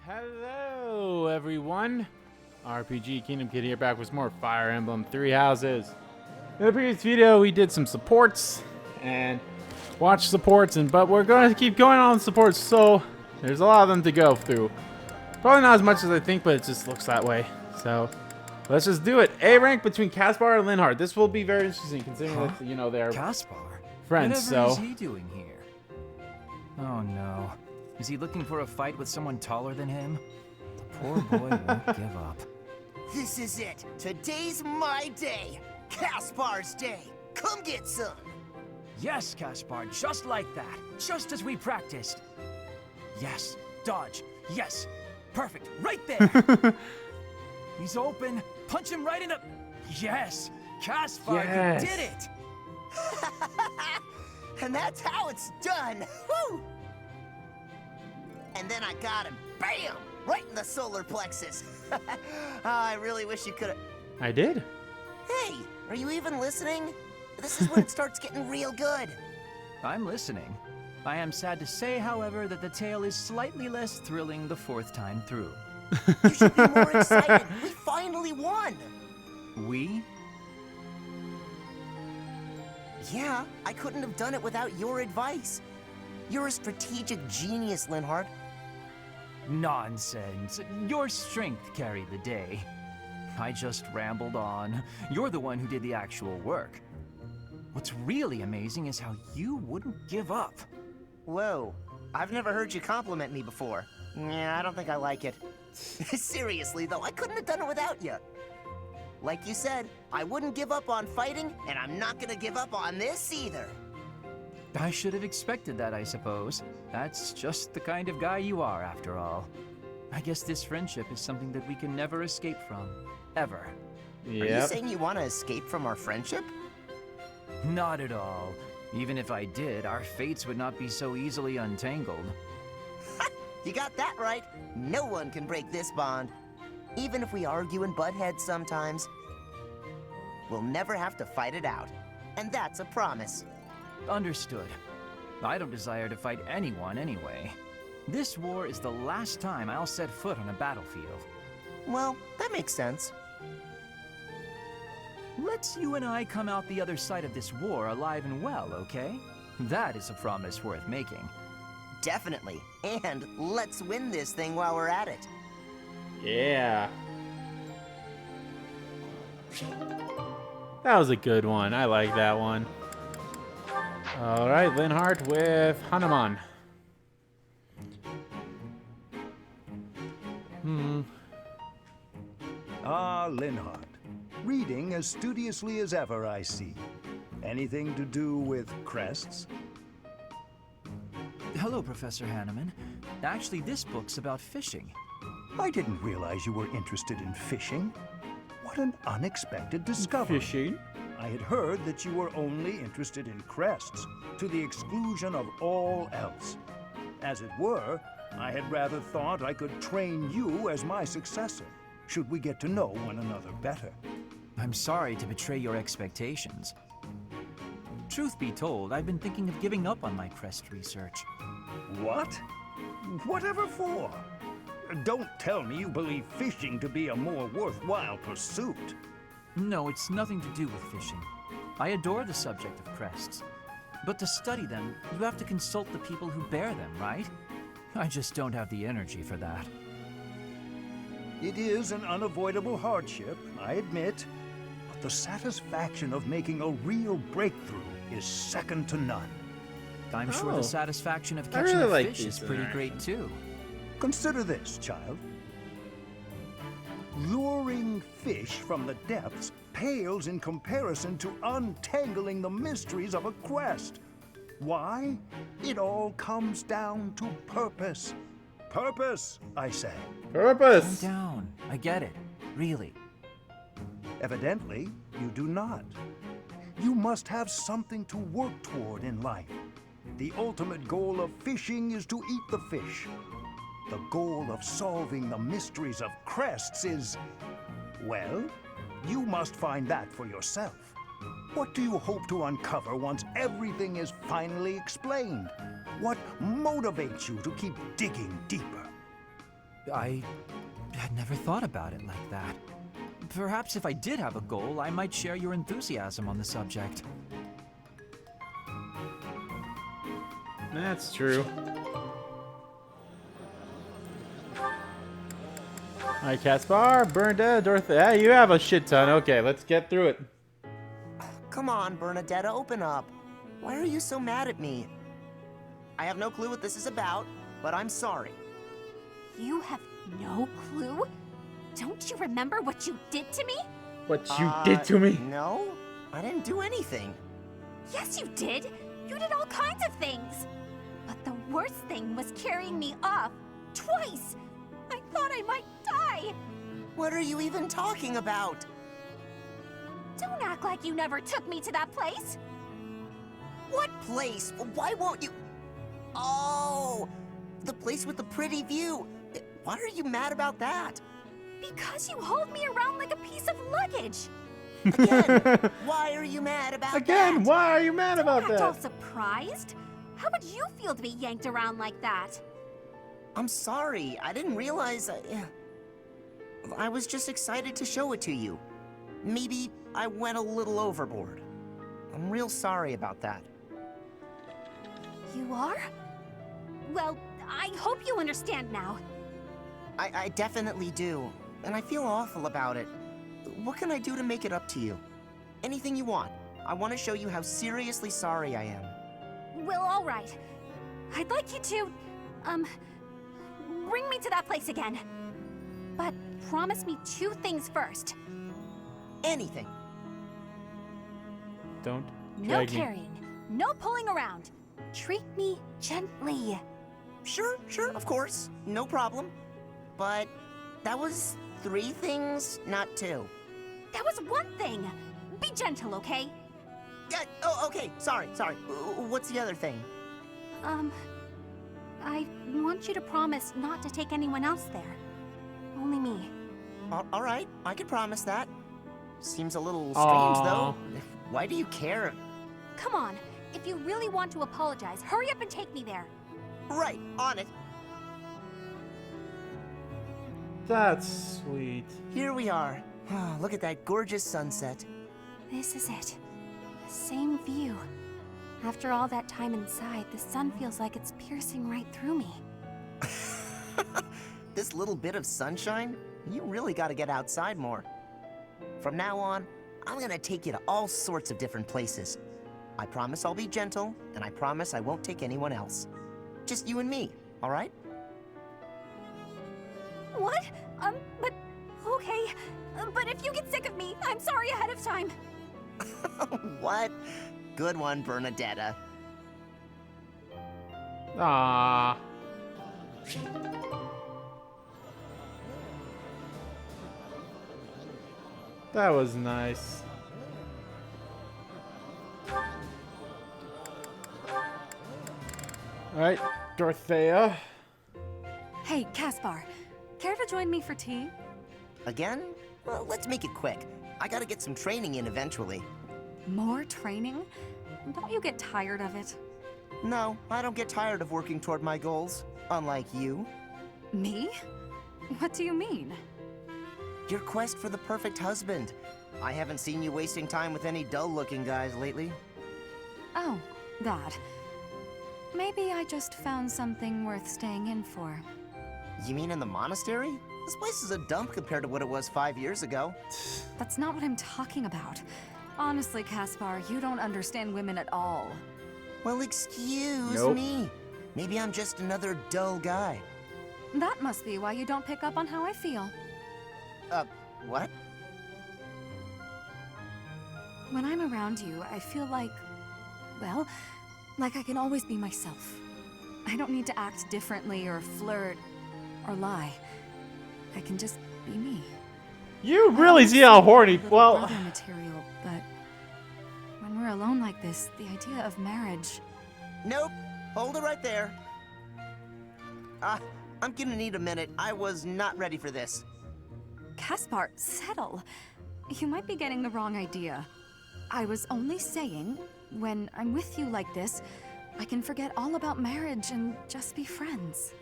Hello, everyone. RPG Kingdom Kid here, back with more Fire Emblem Three Houses. In the previous video, we did some supports and watched supports, but we're going to keep going on supports, so there's a lot of them to go through. Probably not as much as I think, but it just looks that way. So let's just do it. A rank between Caspar and Linhardt. This will be very interesting, considering that they're Caspar? friends. Whatever is he doing here? Oh no. Is he looking for a fight with someone taller than him? The poor boy won't give up. This is it. Today's my day. Caspar's day. Come get some. Yes, Caspar, just like that. Just as we practiced. Yes, dodge. Yes, perfect. Right there. He's open. Punch him right in the... Yes, Caspar, Yes. you did it. And that's how it's done. Woo! And then I got him. Bam! Right in the solar plexus. Oh, I really wish you could have... I did. Hey, are you even listening? This is when it starts getting real good. I'm listening. I am sad to say, however, that the tale is slightly less thrilling the fourth time through. You should be more excited. We finally won. We? Yeah, I couldn't have done it without your advice. You're a strategic genius, Linhardt. Nonsense. Your strength carried the day. I just rambled on. You're the one who did the actual work. What's really amazing is how you wouldn't give up. Whoa, I've never heard you compliment me before. Yeah, I don't think I like it. Seriously, though, I couldn't have done it without you. Like you said, I wouldn't give up on fighting, and I'm not gonna give up on this either. I should have expected that, I suppose. That's just the kind of guy you are, after all. I guess this friendship is something that we can never escape from. Ever. Are you Yep. saying you want to escape from our friendship? Not at all. Even if I did, our fates would not be so easily untangled. You got that right. No one can break this bond. Even if we argue and butt heads sometimes, we'll never have to fight it out. And that's a promise. Understood. I don't desire to fight anyone anyway. This war is the last time I'll set foot on a battlefield. Well, that makes sense. Let's you and I come out the other side of this war alive and well, okay? That is a promise worth making. Definitely. And let's win this thing while we're at it. Yeah. That was a good one. I like that one. All right, Linhardt with Hanuman. Ah, Linhardt. Reading as studiously as ever, I see. Anything to do with crests? Hello, Professor Hanneman. Actually, this book's about fishing. I didn't realize you were interested in fishing. What an unexpected discovery. Fishing. I had heard that you were only interested in crests, to the exclusion of all else. As it were, I had rather thought I could train you as my successor, should we get to know one another better. I'm sorry to betray your expectations. Truth be told, I've been thinking of giving up on my crest research. What? Whatever for? Don't tell me you believe fishing to be a more worthwhile pursuit. No, it's nothing to do with fishing. I adore the subject of crests. But to study them, you have to consult the people who bear them, right? I just don't have the energy for that. It is an unavoidable hardship, I admit, but the satisfaction of making a real breakthrough is second to none. I'm sure Oh. the satisfaction of I catching really a like fish these is pretty great interactions. too. Consider this, child. Luring fish from the depths pales in comparison to untangling the mysteries of a quest. Why? It all comes down to purpose. Purpose, I say. Calm Purpose. down. I get it. Really. Evidently, you do not. You must have something to work toward in life. The ultimate goal of fishing is to eat the fish. The goal of solving the mysteries of crests is, well, you must find that for yourself. What do you hope to uncover once everything is finally explained? What motivates you to keep digging deeper? I had never thought about it like that. Perhaps if I did have a goal, I might share your enthusiasm on the subject. That's true. Alright, Caspar, Bernadette, Dorothea. You have a shit ton. Okay, let's get through it. Come on, Bernadetta, open up. Why are you so mad at me? I have no clue what this is about, but I'm sorry. You have no clue? Don't you remember what you did to me? What you did to me? No, I didn't do anything. Yes, you did. You did all kinds of things. But the worst thing was carrying me off twice. I thought I might die. What are you even talking about? Don't act like you never took me to that place. What place? Why won't you? Oh, the place with the pretty view. Why are you mad about that? Because you hauled me around like a piece of luggage. Again, why are you mad about that? Again, why are you mad about Don't act all that? surprised. How would you feel to be yanked around like that? I'm sorry. I didn't realize. I was just excited to show it to you. Maybe I went a little overboard. I'm real sorry about that. You are? Well, I hope you understand now. I definitely do. And I feel awful about it. What can I do to make it up to you? Anything you want. I want to show you how seriously sorry I am. Well, all right. I'd like you to, bring me to that place again. But promise me 2 things first. Anything. Don't No drag me. carrying, no pulling around. Treat me gently. Sure, of course. No problem. But that was 3 things, not 2. That was 1 thing. Be gentle, okay? Oh, okay. Sorry. What's the other thing? I want you to promise not to take anyone else there. Only me. All right, I can promise that. Seems a little strange, Aw. though. Why do you care? Come on, if you really want to apologize, hurry up and take me there. Right, on it. That's sweet. Here we are. Look at that gorgeous sunset. This is it. The same view. After all that time inside, the sun feels like it's piercing right through me. This little bit of sunshine? You really gotta get outside more. From now on, I'm gonna take you to all sorts of different places. I promise I'll be gentle, and I promise I won't take anyone else. Just you and me, all right? What? But... okay. But if you get sick of me, I'm sorry ahead of time. What? Good one, Bernadetta. Ah. That was nice. Alright, Dorothea. Hey, Caspar, care to join me for tea? Again? Well, let's make it quick. I gotta get some training in eventually. More training? Don't you get tired of it? No, I don't get tired of working toward my goals, unlike you. Me? What do you mean? Your quest for the perfect husband. I haven't seen you wasting time with any dull-looking guys lately. Oh, that. Maybe I just found something worth staying in for. You mean in the monastery? This place is a dump compared to what it was 5 years ago. That's not what I'm talking about. Honestly, Caspar, you don't understand women at all. Well, excuse Nope. me. Maybe I'm just another dull guy. That must be why you don't pick up on how I feel. What? When I'm around you, I feel like, well, like I can always be myself. I don't need to act differently or flirt or lie. I can just be me. You really see how horny. Little Well, brother material, but when we're alone like this, the idea of marriage. Nope. Hold it right there. I'm gonna need a minute. I was not ready for this. Caspar, settle. You might be getting the wrong idea. I was only saying, when I'm with you like this, I can forget all about marriage and just be friends.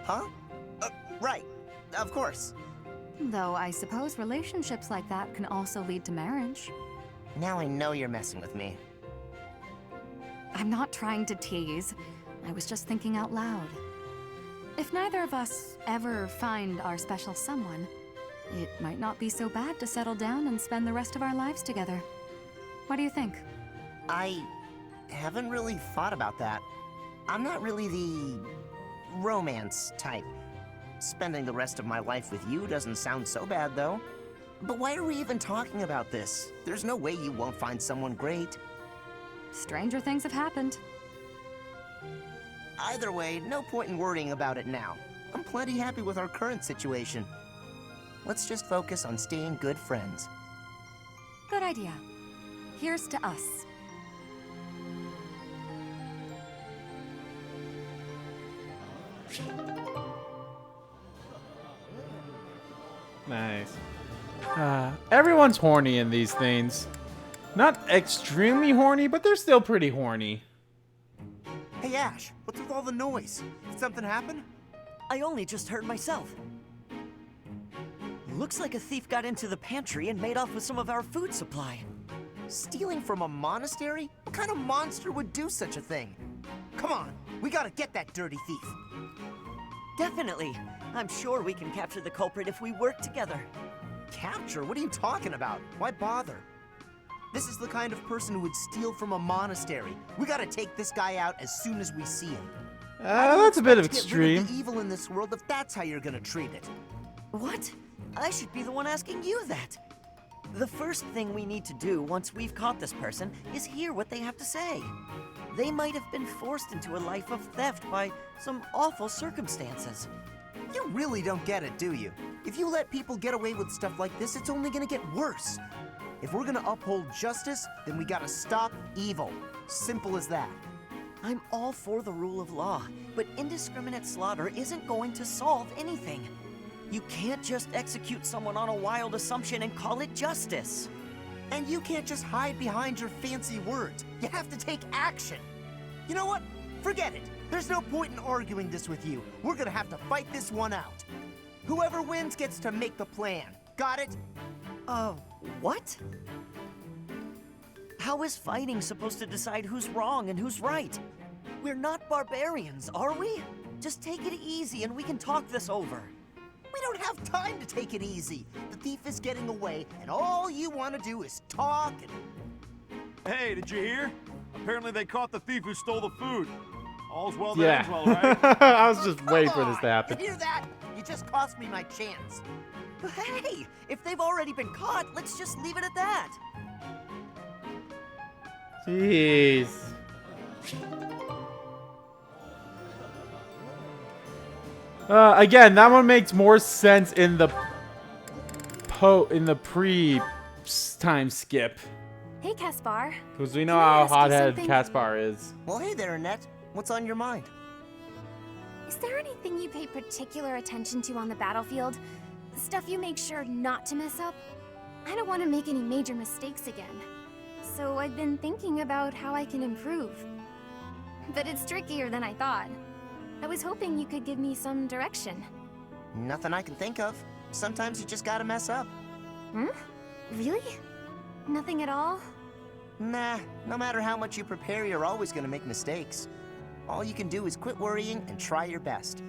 Huh? Right. of course. Though I suppose relationships like that can also lead to marriage. Now I know you're messing with me. I'm not trying to tease. I was just thinking out loud. If neither of us ever find our special someone, it might not be so bad to settle down and spend the rest of our lives together. What do you think? I haven't really thought about that. I'm not really the romance type. Spending the rest of my life with you doesn't sound so bad, though. But why are we even talking about this? There's no way you won't find someone great. Stranger things have happened. Either way, no point in worrying about it now. I'm plenty happy with our current situation. Let's just focus on staying good friends. Good idea. Here's to us. Nice. Everyone's horny in these things. Not extremely horny, but they're still pretty horny. Hey Ash, what's with all the noise? Did something happen? I only just heard myself. Looks like a thief got into the pantry and made off with some of our food supply. Stealing from a monastery? What kind of monster would do such a thing? Come on, we gotta get that dirty thief. Definitely. I'm sure we can capture the culprit if we work together. Capture? What are you talking about? Why bother? This is the kind of person who would steal from a monastery. We gotta take this guy out as soon as we see him. That's a bit of Get rid of extreme. the evil in this world if that's how you're gonna treat it. What? I should be the one asking you that. The first thing we need to do once we've caught this person is hear what they have to say. They might have been forced into a life of theft by some awful circumstances. You really don't get it, do you? If you let people get away with stuff like this, it's only gonna get worse. If we're gonna uphold justice, then we gotta stop evil. Simple as that. I'm all for the rule of law, but indiscriminate slaughter isn't going to solve anything. You can't just execute someone on a wild assumption and call it justice. And you can't just hide behind your fancy words. You have to take action. You know what? Forget it. There's no point in arguing this with you. We're gonna have to fight this one out. Whoever wins gets to make the plan. Got it? What? How is fighting supposed to decide who's wrong and who's right? We're not barbarians, are we? Just take it easy and we can talk this over. We don't have time to take it easy. The thief is getting away, and all you want to do is talk and... Hey, did you hear? Apparently they caught the thief who stole the food. All's well that Yeah. ends well, right? I was just waiting for this to You happen. hear that? You just cost me my chance. Hey, if they've already been caught, let's just leave it at that. Jeez. Again, that one makes more sense in the pre-time skip. Hey, Caspar. Because we know Can I how ask you hot-headed something? Caspar is. Well, hey there, Annette. What's on your mind? Is there anything you pay particular attention to on the battlefield? Stuff you make sure not to mess up? I don't want to make any major mistakes again. So I've been thinking about how I can improve. But it's trickier than I thought. I was hoping you could give me some direction. Nothing I can think of. Sometimes you just gotta mess up. Hmm? Really? Nothing at all? Nah, no matter how much you prepare, you're always gonna make mistakes. All you can do is quit worrying and try your best.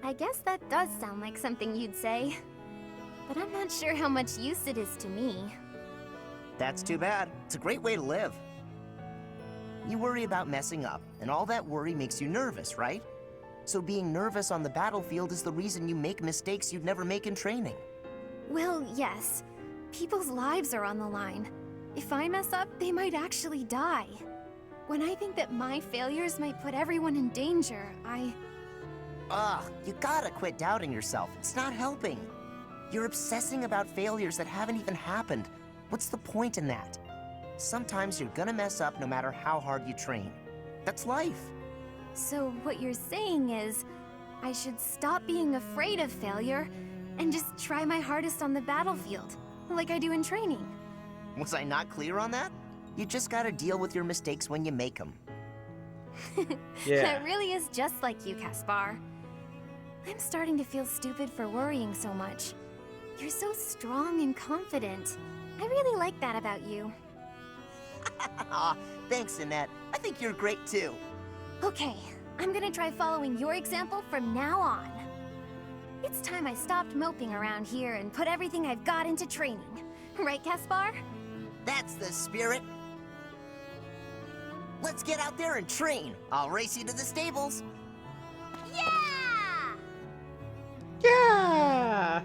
I guess that does sound like something you'd say. But I'm not sure how much use it is to me. That's too bad. It's a great way to live. You worry about messing up, and all that worry makes you nervous, right? So being nervous on the battlefield is the reason you make mistakes you'd never make in training. Well, yes. People's lives are on the line. If I mess up, they might actually die. When I think that my failures might put everyone in danger, Ugh, you gotta quit doubting yourself. It's not helping. You're obsessing about failures that haven't even happened. What's the point in that? Sometimes you're gonna mess up no matter how hard you train. That's life. So what you're saying is, I should stop being afraid of failure and just try my hardest on the battlefield, like I do in training. Was I not clear on that? You just gotta deal with your mistakes when you make them. Yeah. That really is just like you, Caspar. I'm starting to feel stupid for worrying so much. You're so strong and confident. I really like that about you. Aw, thanks, Annette. I think you're great too. Okay, I'm gonna try following your example from now on. It's time I stopped moping around here and put everything I've got into training. Right, Caspar? That's the spirit. Let's get out there and train. I'll race you to the stables. Yeah! Yeah!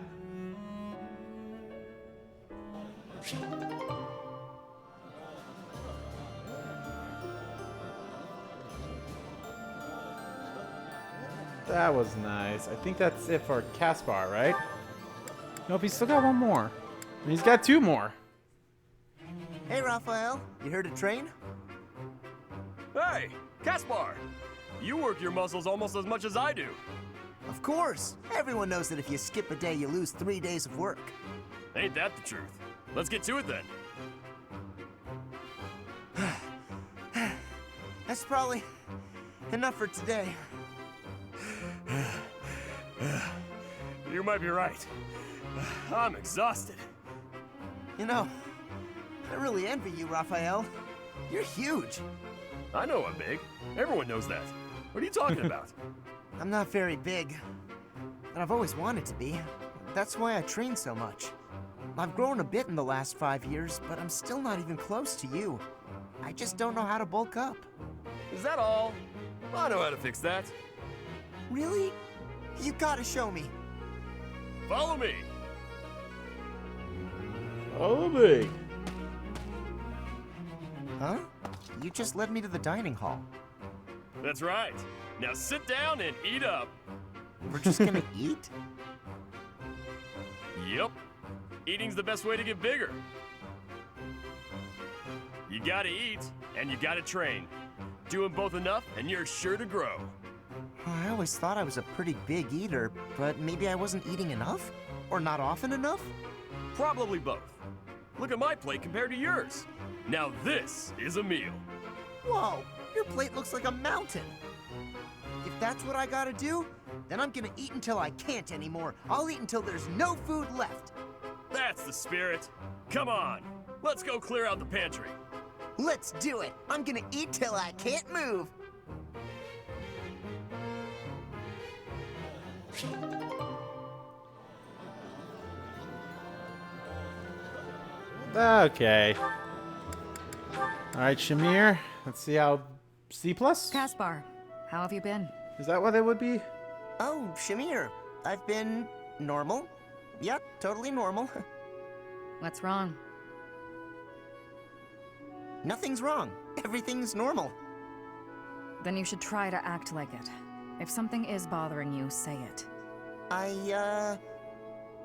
That was nice. I think that's it for Caspar, right? Nope, he's still got one more. And he's got two more. Hey, Raphael. You here to train? Hey, Caspar! You work your muscles almost as much as I do. Of course. Everyone knows that if you skip a day, you lose 3 days of work. Ain't that the truth? Let's get to it then. That's probably enough for today. You might be right. I'm exhausted. You know, I really envy you, Raphael. You're huge. I know I'm big. Everyone knows that. What are you talking about? I'm not very big, but I've always wanted to be. That's why I train so much. I've grown a bit in the last 5 years, but I'm still not even close to you. I just don't know how to bulk up. Is that all? I know how to fix that. Really? You gotta show me. Follow me. Oh, big. Huh? You just led me to the dining hall. That's right. Now sit down and eat up. We're just gonna eat? Yep. Eating's the best way to get bigger. You gotta eat, and you gotta train. Do 'em both enough, and you're sure to grow. I always thought I was a pretty big eater, but maybe I wasn't eating enough? Or not often enough? Probably both. Look at my plate compared to yours. Now this is a meal. Whoa, your plate looks like a mountain. If that's what I gotta do, then I'm gonna eat until I can't anymore. I'll eat until there's no food left. That's the spirit. Come on, let's go clear out the pantry. Let's do it. I'm gonna eat till I can't move. Okay. Alright, Shamir. Let's see how C+? Caspar, how have you been? Is that what it would be? Oh, Shamir. I've been normal. Yep, totally normal. What's wrong? Nothing's wrong. Everything's normal. Then you should try to act like it. If something is bothering you, say it. I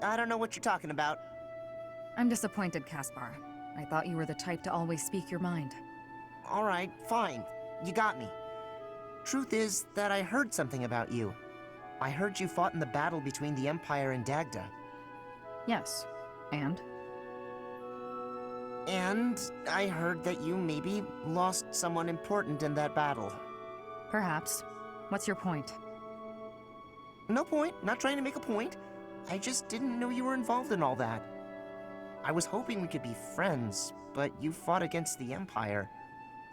don't know what you're talking about. I'm disappointed, Caspar. I thought you were the type to always speak your mind. All right, fine. You got me. Truth is that I heard something about you. I heard you fought in the battle between the Empire and Dagda. Yes. And? And I heard that you maybe lost someone important in that battle. Perhaps. What's your point? No point. Not trying to make a point. I just didn't know you were involved in all that. I was hoping we could be friends, but you fought against the Empire.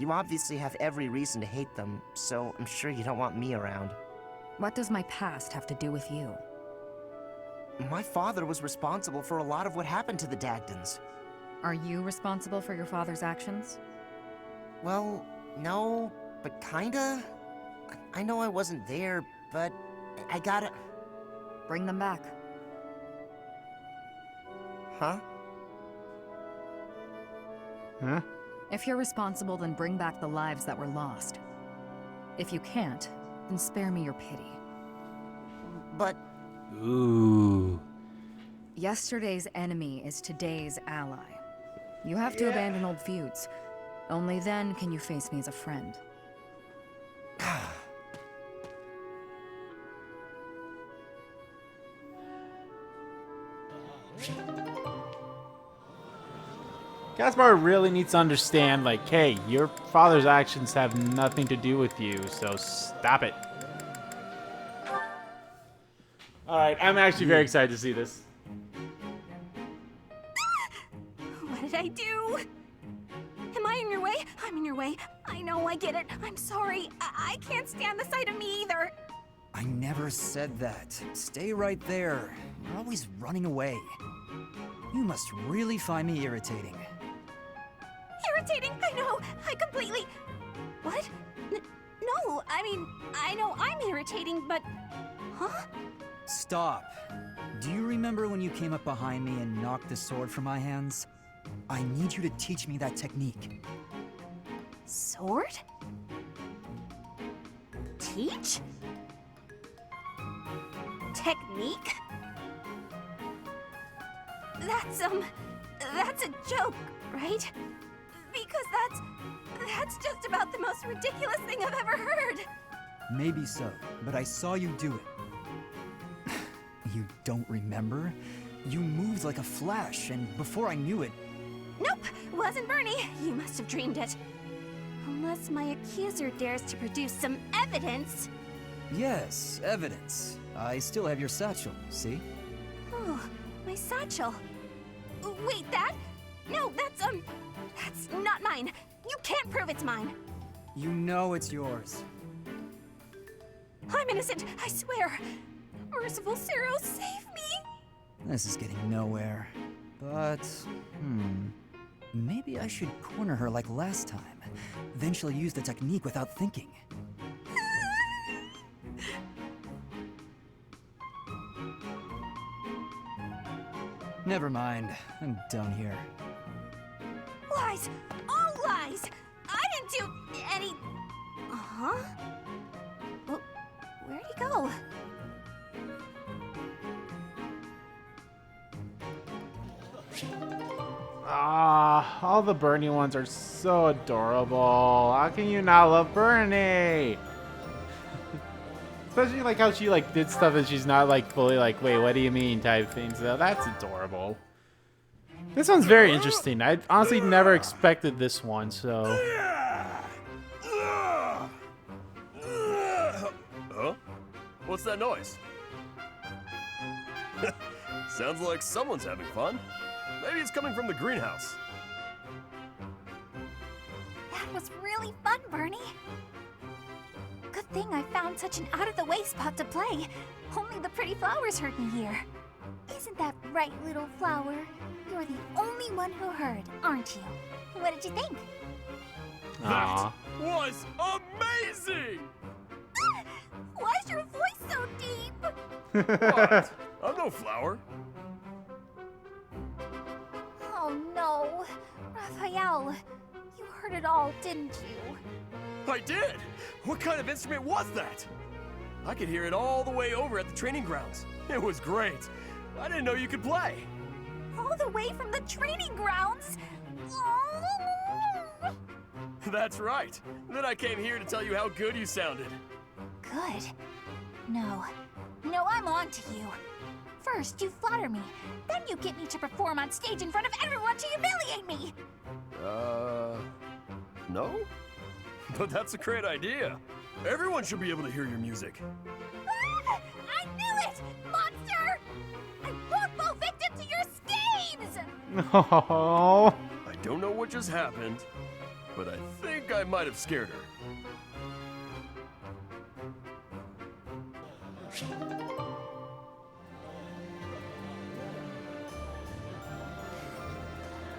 You obviously have every reason to hate them, so I'm sure you don't want me around. What does my past have to do with you? My father was responsible for a lot of what happened to the Dagdans. Are you responsible for your father's actions? Well, no, but kinda. I know I wasn't there, but I gotta... Bring them back. Huh? Huh? If you're responsible, then bring back the lives that were lost. If you can't, then spare me your pity. But... Ooh. Yesterday's enemy is today's ally. You have to abandon old feuds. Only then can you face me as a friend. Caspar really needs to understand, like, hey, your father's actions have nothing to do with you, so stop it. Alright, I'm actually very excited to see this. What did I do? Am I in your way? I'm in your way. I know, I get it. I'm sorry. I can't stand the sight of me either. I never said that. Stay right there. You're always running away. You must really find me irritating. Irritating, I know. I completely... What? No, I mean, I know I'm irritating, but... Huh? Stop. Do you remember when you came up behind me and knocked the sword from my hands? I need you to teach me that technique. Sword? Teach? Technique? That's a joke, right? Because that's just about the most ridiculous thing I've ever heard. Maybe so, but I saw you do it. You don't remember? You moved like a flash, and before I knew it... Nope, wasn't Bernie. You must have dreamed it. Unless my accuser dares to produce some evidence. Yes, evidence. I still have your satchel, see? Oh, my satchel. Wait, that? No, that's not mine. You can't prove it's mine. You know it's yours. I'm innocent, I swear. Merciful Zero, save me! This is getting nowhere. But, maybe I should corner her like last time. Then she'll use the technique without thinking. Never mind. I'm done here. Lies! All lies! I didn't do any... Uh-huh? Well, where'd he go? Ah, all the Bernie ones are so adorable. How can you not love Bernie? Especially like how she like did stuff and she's not like fully like, wait, what do you mean type things. So that's adorable. This one's very interesting. I honestly never expected this one, so. Huh? What's that noise? Sounds like someone's having fun. Maybe it's coming from the greenhouse. That was really fun, Bernie. Good thing I found such an out-of-the-way spot to play. Only the pretty flowers heard me here. Isn't that right, little flower? You're the only one who heard, aren't you? What did you think? Aw. That was amazing! Why is your voice so deep? What? I'm no flower. Oh no. Raphael, you heard it all, didn't you? I did! What kind of instrument was that? I could hear it all the way over at the training grounds. It was great. I didn't know you could play. All the way from the training grounds? Oh. That's right. Then I came here to tell you how good you sounded. Good. No, I'm on to you. First, you flatter me. Then you get me to perform on stage in front of everyone to humiliate me. No? But that's a great idea. Everyone should be able to hear your music. Ah, I knew it! Monster! I won't fall victim to your schemes! Oh. I don't know what just happened, but I think I might have scared her.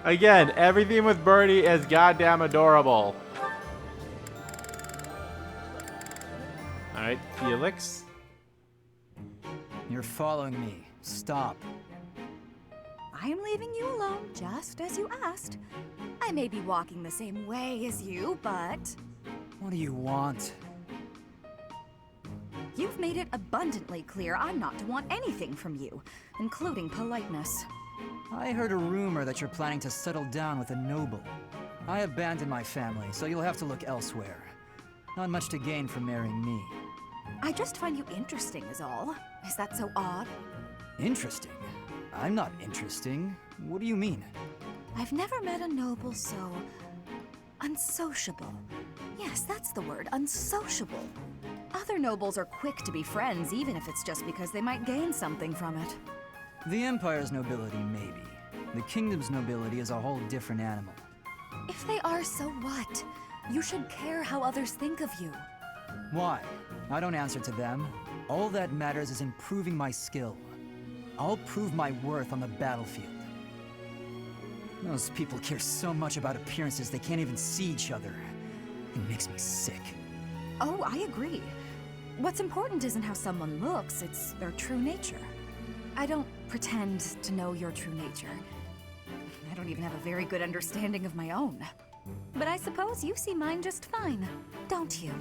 Again, everything with Bernie is goddamn adorable. Alright, Felix. You're following me. Stop. I am leaving you alone, just as you asked. I may be walking the same way as you, but What do you want? you've made it abundantly clear I'm not to want anything from you, including politeness. I heard a rumor that you're planning to settle down with a noble. I abandoned my family, so you'll have to look elsewhere. Not much to gain from marrying me. I just find you interesting is all. Is that so odd? Interesting? I'm not interesting. What do you mean? I've never met a noble so... unsociable. Yes, that's the word, unsociable. Other nobles are quick to be friends, even if it's just because they might gain something from it. The Empire's nobility, maybe. The Kingdom's nobility is a whole different animal. If they are, so what? You should care how others think of you. Why? I don't answer to them. All that matters is improving my skill. I'll prove my worth on the battlefield. Those people care so much about appearances they can't even see each other. It makes me sick. Oh, I agree. What's important isn't how someone looks, it's their true nature. I don't pretend to know your true nature. I don't even have a very good understanding of my own. But I suppose you see mine just fine, don't you?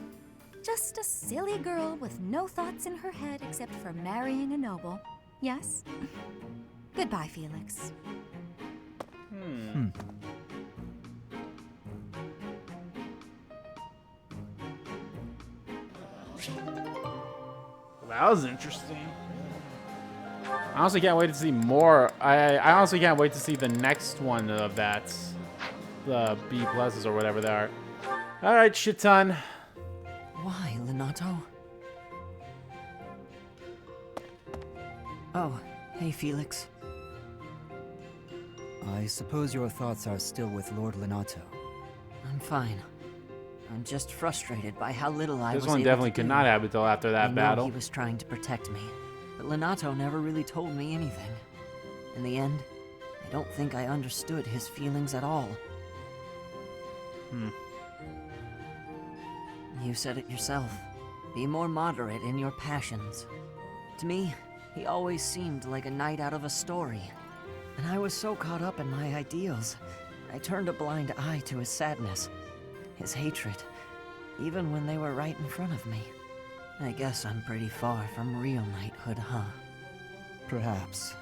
Just a silly girl with no thoughts in her head except for marrying a noble. Yes? Goodbye, Felix. That was interesting. I honestly can't wait to see more. I honestly can't wait to see the next one of that. The B pluses or whatever they are. Alright, shit ton. Why, Lenato? Oh, hey, Felix. I suppose your thoughts are still with Lord Lenato. I'm fine. I'm just frustrated by how little I was This able one to definitely do. could not happen until after I that know battle. he was trying to protect me, but Lenato never really told me anything. In the end, I don't think I understood his feelings at all. You said it yourself. Be more moderate in your passions. To me, he always seemed like a knight out of a story. And I was so caught up in my ideals, I turned a blind eye to his sadness, his hatred, even when they were right in front of me. I guess I'm pretty far from real knighthood, huh? Perhaps.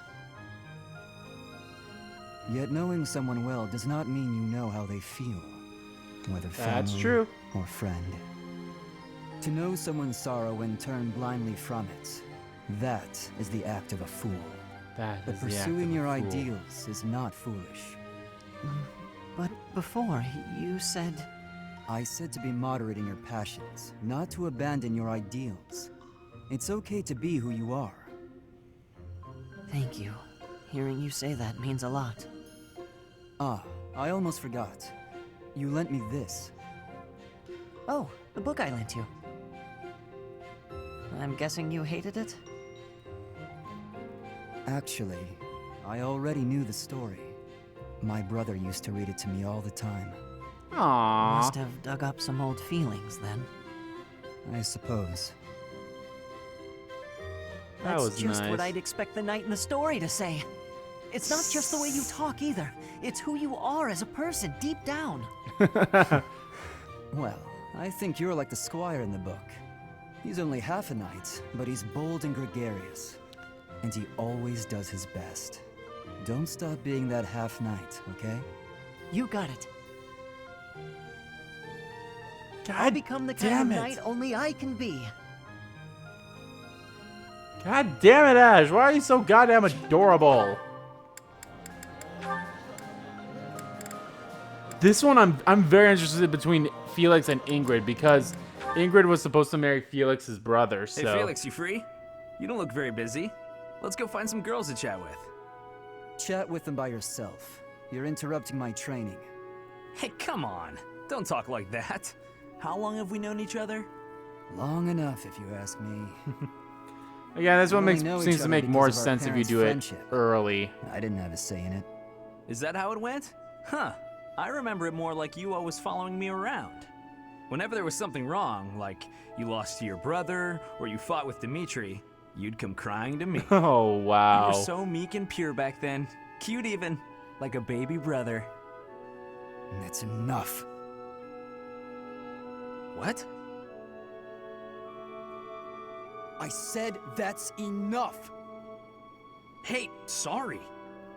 Yet knowing someone well does not mean you know how they feel, whether That's family true. or friend. To know someone's sorrow and turn blindly from it, that is the act of a fool. That But is the act of pursuing a your fool. ideals is not foolish. But before, you said... I said to be moderate in your passions, not to abandon your ideals. It's okay to be who you are. Thank you. Hearing you say that means a lot. Ah, I almost forgot. You lent me this. Oh, the book I lent you. I'm guessing you hated it? Actually, I already knew the story. My brother used to read it to me all the time. Aww. Must have dug up some old feelings then. I suppose. That That's was just nice. what I'd expect the knight in the story to say. It's not just the way you talk either. It's who you are as a person, deep down. Well, I think you're like the squire in the book. He's only half a knight, but he's bold and gregarious. And he always does his best. Don't stop being that half knight, okay? You got it. I'll God become the kind of damn it. knight only I can be. God damn it, Ash. Why are you so goddamn adorable? This one I'm very interested between Felix and Ingrid because Ingrid was supposed to marry Felix's brother, so... Hey, Felix, you free? You don't look very busy. Let's go find some girls to chat with. Chat with them by yourself. You're interrupting my training. Hey, come on. Don't talk like that. How long have we known each other? Long enough, if you ask me. Again, this one We only know each seems to other make because more of our sense if you parents' do it friendship. early. I didn't have a say in it. Is that how it went? Huh. I remember it more like you always following me around. Whenever there was something wrong, like you lost to your brother or you fought with Dimitri, you'd come crying to me. Oh, wow. You were so meek and pure back then. Cute even. Like a baby brother. That's enough. What? I said that's enough! Hey, sorry.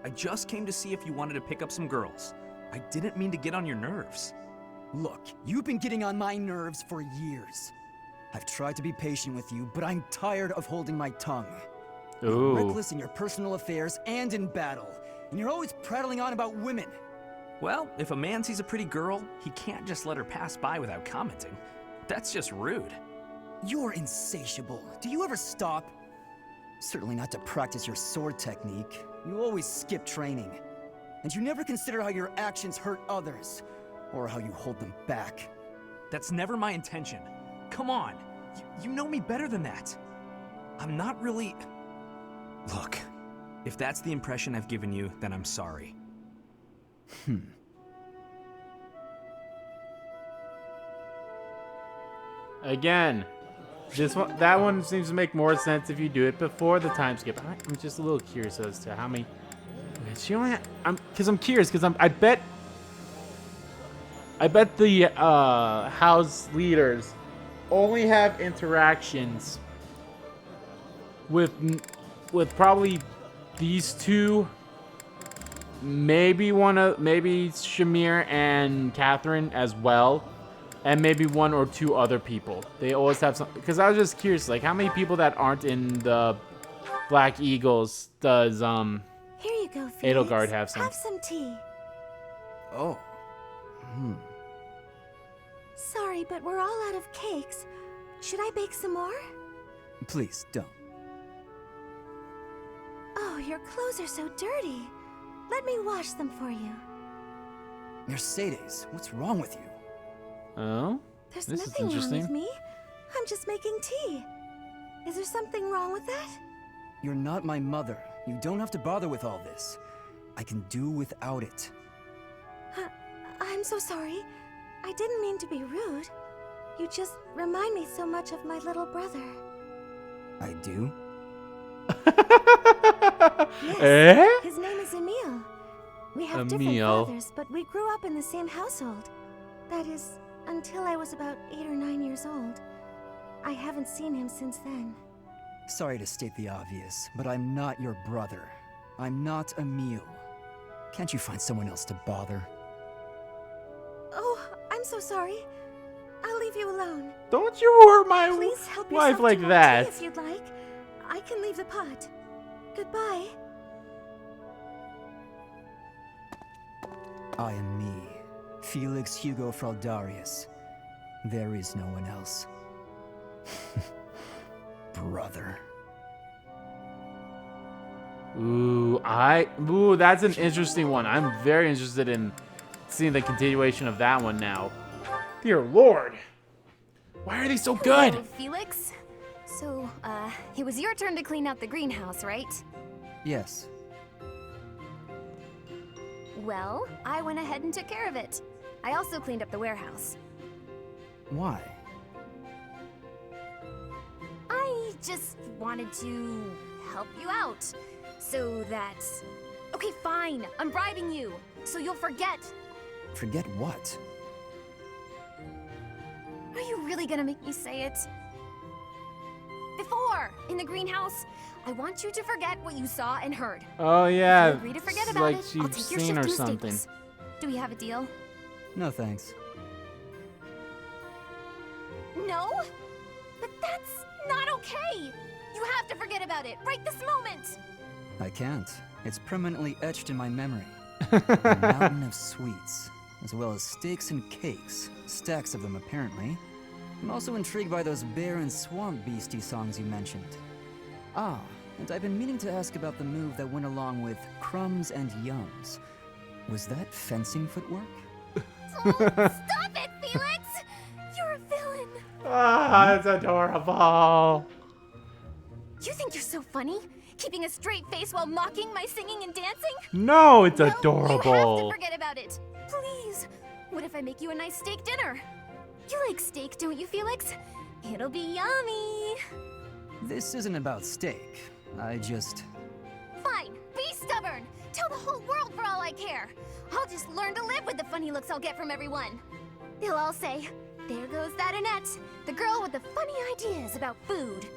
I just came to see if you wanted to pick up some girls. I didn't mean to get on your nerves. Look, you've been getting on my nerves for years. I've tried to be patient with you, but I'm tired of holding my tongue. You're Ooh. reckless in your personal affairs and in battle, and you're always prattling on about women. Well, if a man sees a pretty girl, he can't just let her pass by without commenting. That's just rude. You're insatiable. Do you ever stop? Certainly not to practice your sword technique. You always skip training. And you never consider how your actions hurt others, or how you hold them back. That's never my intention. Come on. You know me better than that. I'm not really... Look, if that's the impression I've given you, then I'm sorry. Again, that one seems to make more sense if you do it before the time skip. I'm just a little curious as to how many. She only. I'm curious because I bet the house leaders only have interactions with probably these two. Maybe Shamir and Catherine as well. And maybe one or two other people. They always have some. Because I was just curious, like, how many people that aren't in the Black Eagles does Here you go, Felix. Edelgard have some? Have some tea. Oh. Sorry, but we're all out of cakes. Should I bake some more? Please, don't. Oh, your clothes are so dirty. Let me wash them for you. Mercedes, what's wrong with you? Oh? There's This is nothing wrong interesting. with me. I'm just making tea. Is there something wrong with that? You're not my mother. You don't have to bother with all this. I can do without it. I'm so sorry. I didn't mean to be rude. You just remind me so much of my little brother. I do? Yes. Eh? His name is Emil. We have different Emil. fathers, but we grew up in the same household. That is, until I was about 8 or 9 years old. I haven't seen him since then. Sorry to state the obvious, but I'm not your brother. I'm not Emil. Can't you find someone else to bother? Oh, I'm so sorry. I'll leave you alone. Don't you hurt my Please help wife yourself like to more that. tea if you'd like. I can leave the pot. Goodbye. I am me, Felix Hugo Fraldarius. There is no one else. Brother. Ooh, that's an interesting one. I'm very interested in seeing the continuation of that one now. Dear Lord. Why are they so good? Hello, Felix. So, it was your turn to clean out the greenhouse, right? Yes. Well, I went ahead and took care of it. I also cleaned up the warehouse. Why? I just wanted to help you out. So that... Okay, fine. I'm bribing you. So you'll forget. Forget what? Are you really gonna make me say it? Before, in the greenhouse, I want you to forget what you saw and heard. Oh yeah. If you agree to forget it's about like it, she's I'll take your seen shift or to the something. stables. Do we have a deal? No thanks. No? But that's not okay! You have to forget about it, right this moment! I can't. It's permanently etched in my memory. A mountain of sweets, as well as steaks and cakes. Stacks of them, apparently. I'm also intrigued by those bear and swamp beastie songs you mentioned. Ah, and I've been meaning to ask about the move that went along with crumbs and yums. Was that fencing footwork? Oh, stop it, Felix! You're a villain! Ah, that's adorable. You think you're so funny? Keeping a straight face while mocking my singing and dancing? No, it's No, you have adorable. to forget about it. Please. What if I make you a nice steak dinner? You like steak, don't you, Felix? It'll be yummy. This isn't about steak. I just... Fine. Be stubborn. Tell the whole world for all I care. I'll just learn to live with the funny looks I'll get from everyone. They'll all say, there goes that Annette, the girl with the funny ideas about food.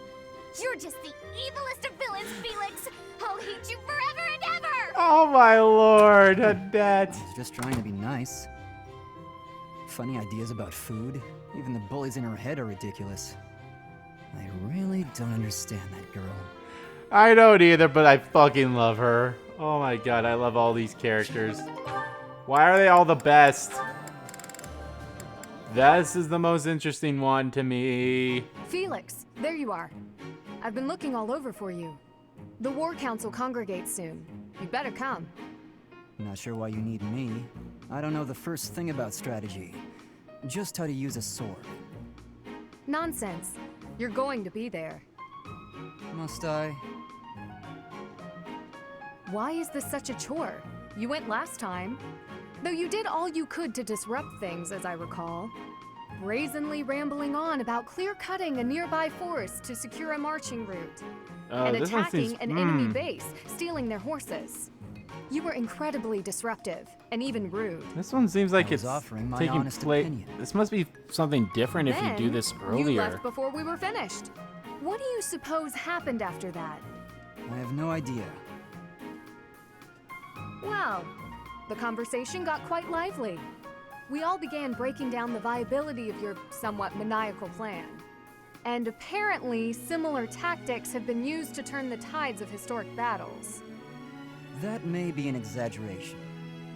You're just the evilest of villains, Felix. I'll hate you forever and ever. Oh my lord, Annette. I was just trying to be nice. Funny ideas about food? Even the bullies in her head are ridiculous. I really don't understand that girl. I don't either, but I fucking love her. Oh my god, I love all these characters. Why are they all the best? This is the most interesting one to me. Felix, there you are. I've been looking all over for you. The War Council congregates soon. You better come. Not sure why you need me. I don't know the first thing about strategy. Just how to use a sword. Nonsense. You're going to be there. Must I? Why is this such a chore? You went last time. Though you did all you could to disrupt things, as I recall. Brazenly rambling on about clear-cutting a nearby forest to secure a marching route. And This one attacking seems- an enemy base, stealing their horses. You were incredibly disruptive, and even rude. This one seems like I was it's offering my taking honest place. opinion. This must be something different if you do Then, this You earlier. left before we were finished. What do you suppose happened after that? I have no idea. Well, the conversation got quite lively. We all began breaking down the viability of your somewhat maniacal plan. And apparently, similar tactics have been used to turn the tides of historic battles. That may be an exaggeration.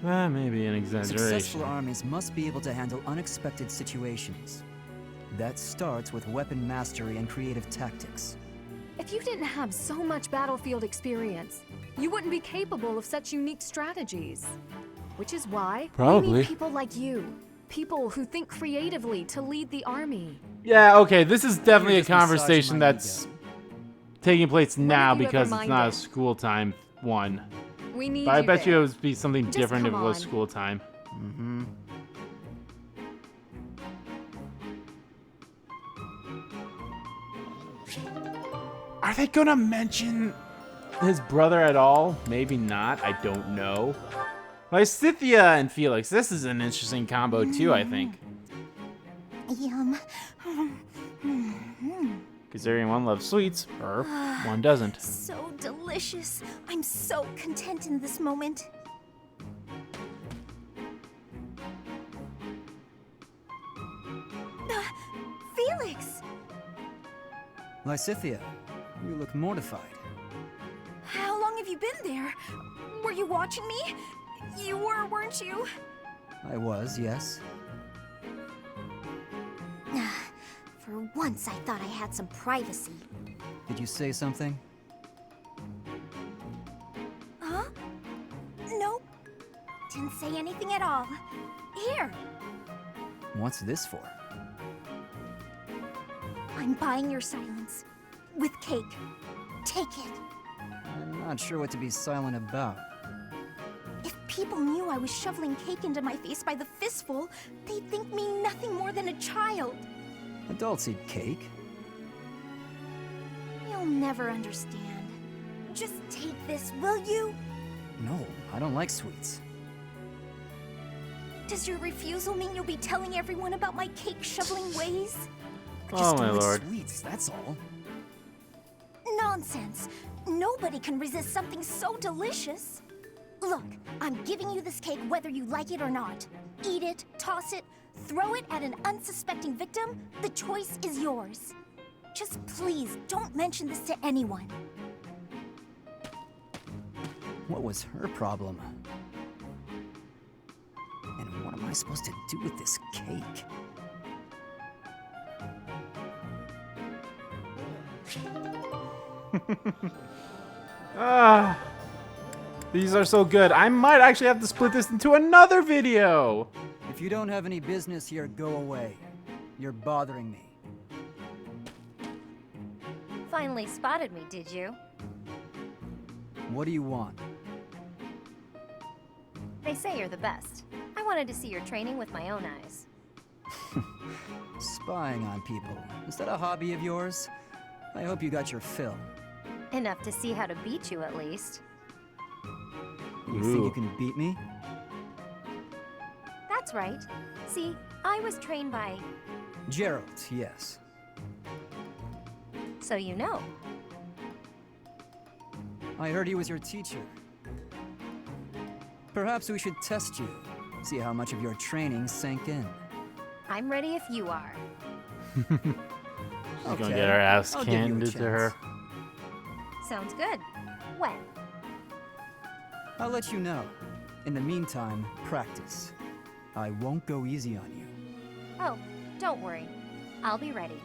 That may be an exaggeration. Successful armies must be able to handle unexpected situations. That starts with weapon mastery and creative tactics. If you didn't have so much battlefield experience, you wouldn't be capable of such unique strategies. Which is why we Probably. need people like you. People who think creatively to lead the army. Yeah, okay, this is definitely a just massaging conversation my that's taking place now have you ever because it's not a minded? school time one. We need But I you bet you there. it would be something Just different if it come was on. school time. Mm-hmm. Are they gonna mention his brother at all? Maybe not. I don't know. Lysithia and Felix. This is an interesting combo too, I think. Yum. Considering one loves sweets, or one doesn't. So delicious. I'm so content in this moment. Felix! Lysithia, you look mortified. How long have you been there? Were you watching me? You were, weren't you? I was, yes. For once, I thought I had some privacy. Did you say something? Huh? Nope. Didn't say anything at all. Here, What's this for? I'm buying your silence. With cake. Take it. I'm not sure what to be silent about. If people knew I was shoveling cake into my face by the fistful, they'd think me nothing more than a child. Adults eat cake. You'll never understand. Just take this, will you? No, I don't like sweets. Does your refusal mean you'll be telling everyone about my cake shoveling ways? I just Oh, my don't like lord. sweets, that's all. Nonsense. Nobody can resist something so delicious. Look, I'm giving you this cake whether you like it or not. Eat it, toss it, throw it at an unsuspecting victim. The choice is yours. Just please don't mention this to anyone. What was her problem? And what am I supposed to do with this cake? Ah, these are so good. I might actually have to split this into another video. If you don't have any business here, go away. You're bothering me. Finally spotted me, did you? What do you want? They say you're the best. I wanted to see your training with my own eyes. Spying on people. Is that a hobby of yours? I hope you got your fill. Enough to see how to beat you, at least. You think you can beat me? That's right. See, I was trained by... Gerald, yes. So you know. I heard he was your teacher. Perhaps we should test you. See how much of your training sank in. I'm ready if you are. She's gonna get her ass I'll give you a handed to her. Sounds good. When? I'll let you know. In the meantime, practice. I won't go easy on you. Oh, don't worry. I'll be ready.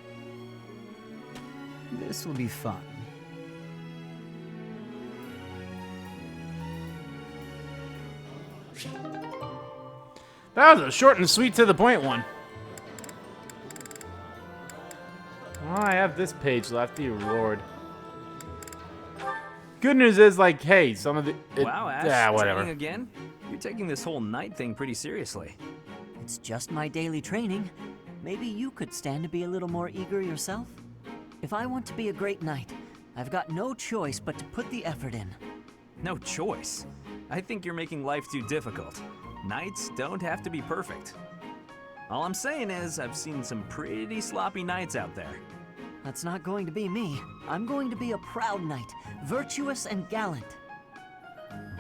This will be fun. That was a short and sweet to the point one. Well, I have this page left, dear Lord. Good news is, like, hey, some of the... Wow, Ash, yeah, whatever. training again? You're taking this whole night thing pretty seriously. It's just my daily training. Maybe you could stand to be a little more eager yourself? If I want to be a great knight, I've got no choice but to put the effort in. No choice. I think you're making life too difficult. Knights don't have to be perfect. All I'm saying is, I've seen some pretty sloppy knights out there. That's not going to be me. I'm going to be a proud knight, virtuous and gallant.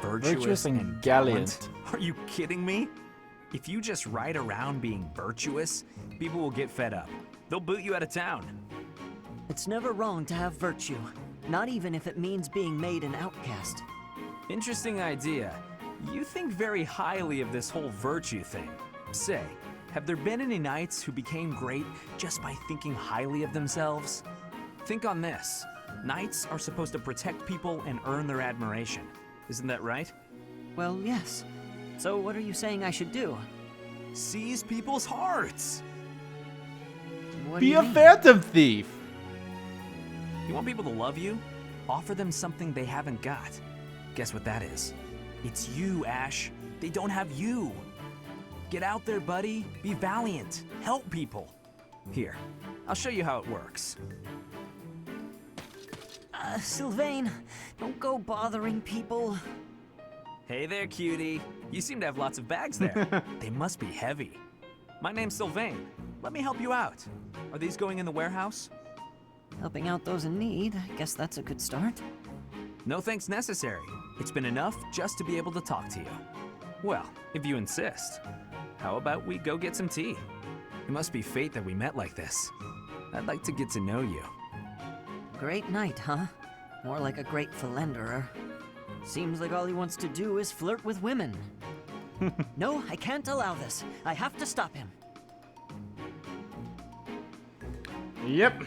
Virtuous and gallant. Are you kidding me? If you just ride around being virtuous, people will get fed up. They'll boot you out of town. It's never wrong to have virtue, not even if it means being made an outcast. Interesting idea. You think very highly of this whole virtue thing. Say, have there been any knights who became great just by thinking highly of themselves? Think on this. Knights are supposed to protect people and earn their admiration. Isn't that right? Well, yes. So what are you saying I should do? Seize people's hearts! What do Be you a mean? phantom thief! You want people to love you? Offer them something they haven't got. Guess what that is? It's you, Ash. They don't have you. Get out there, buddy. Be valiant. Help people. Here, I'll show you how it works. Sylvain, don't go bothering people. Hey there, cutie. You seem to have lots of bags there. They must be heavy. My name's Sylvain. Let me help you out. Are these going in the warehouse? Helping out those in need, I guess that's a good start. No thanks necessary. It's been enough just to be able to talk to you. Well, if you insist. How about we go get some tea? It must be fate that we met like this. I'd like to get to know you. Great knight, huh? More like a great philanderer. Seems like all he wants to do is flirt with women. No, I can't allow this. I have to stop him. Yep.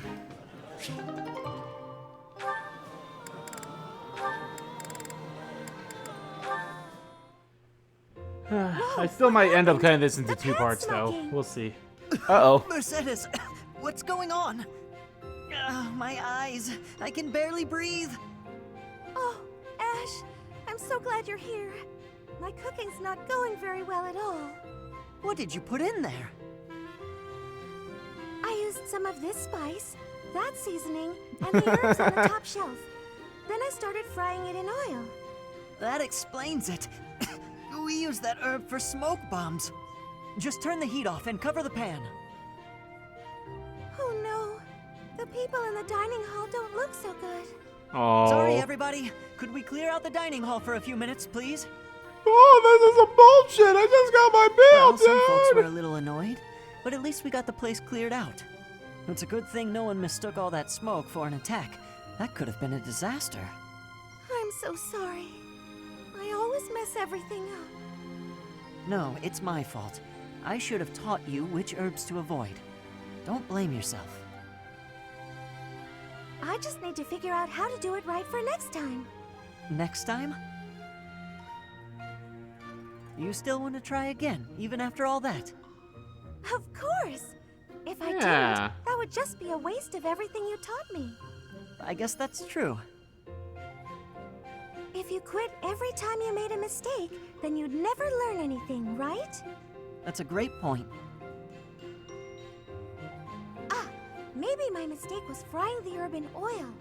I still might end up cutting this into two parts, though. We'll see. Uh-oh. Mercedes, what's going on? My eyes. I can barely breathe. Oh, Ash, I'm so glad you're here. My cooking's not going very well at all. What did you put in there? I used some of this spice, that seasoning, and the herbs on the top shelf. Then I started frying it in oil. That explains it. We use that herb for smoke bombs. Just turn the heat off and cover the pan. Oh no, the people in the dining hall don't look so good. Oh. Sorry, everybody. Could we clear out the dining hall for a few minutes, please? Oh, this is a bullshit. I just got my bill, Well, some folks dude. were a little annoyed, but at least we got the place cleared out. It's a good thing no one mistook all that smoke for an attack. That could have been a disaster. I'm so sorry. I always mess everything up. No, it's my fault. I should have taught you which herbs to avoid. Don't blame yourself. I just need to figure out how to do it right for next time. Next time? You still want to try again, even after all that? Of course. If I Yeah. didn't, that would just be a waste of everything you taught me. I guess that's true. If you quit every time you made a mistake, then you'd never learn anything, right? That's a great point. Ah, maybe my mistake was frying the herb in oil.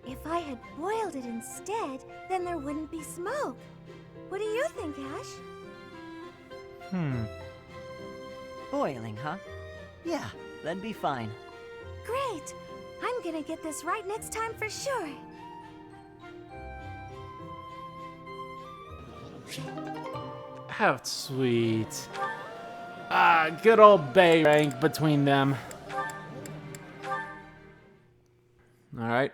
If I had boiled it instead, then there wouldn't be smoke. What do you think, Ash? Boiling, huh? Yeah, that'd be fine. Great! I'm gonna get this right next time for sure. How sweet. Ah, good old Bay rank between them. Alright.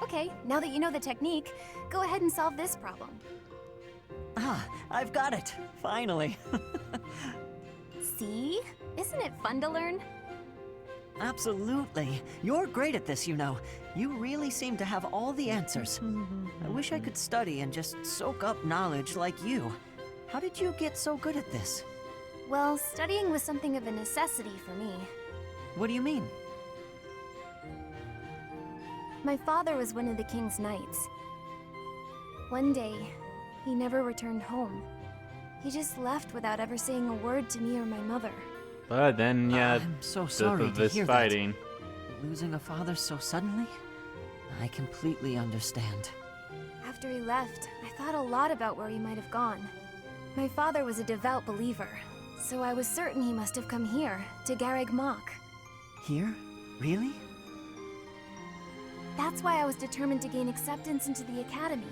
Okay, now that you know the technique, go ahead and solve this problem. Ah, I've got it. Finally. See? Isn't it fun to learn? Absolutely. You're great at this, you know. You really seem to have all the answers. I wish I could study and just soak up knowledge like you. How did you get so good at this? Well, studying was something of a necessity for me. What do you mean? My father was one of the king's knights. One day, he never returned home. He just left without ever saying a word to me or my mother. But then, yeah, I'm so sorry to this hear fighting. that. Losing a father so suddenly? I completely understand. After he left, I thought a lot about where he might have gone. My father was a devout believer, so I was certain he must have come here, to Garreg Mach. Here? Really? That's why I was determined to gain acceptance into the academy.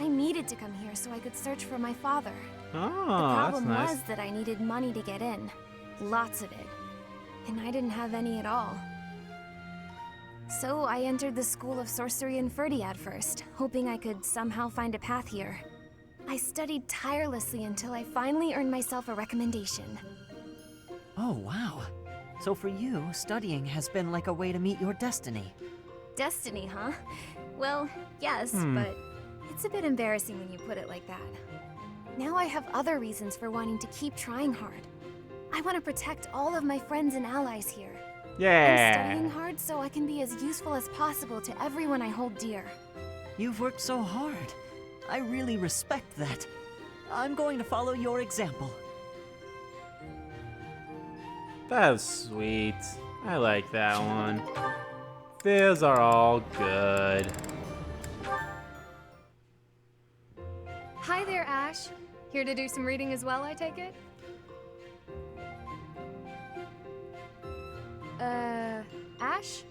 I needed to come here so I could search for my father. Oh, The that's problem nice. was that I needed money to get in. Lots of it. And I didn't have any at all. So I entered the School of Sorcery in Ferdiad first, hoping I could somehow find a path here. I studied tirelessly until I finally earned myself a recommendation. Oh, wow. So for you, studying has been like a way to meet your destiny. Destiny, huh? Well, yes, but it's a bit embarrassing when you put it like that. Now I have other reasons for wanting to keep trying hard. I want to protect all of my friends and allies here. I'm Yeah. studying hard so I can be as useful as possible to everyone I hold dear. You've worked so hard. I really respect that. I'm going to follow your example. That's sweet. I like that one. These are all good. Hi there, Ash. Here to do some reading as well, I take it? Ash?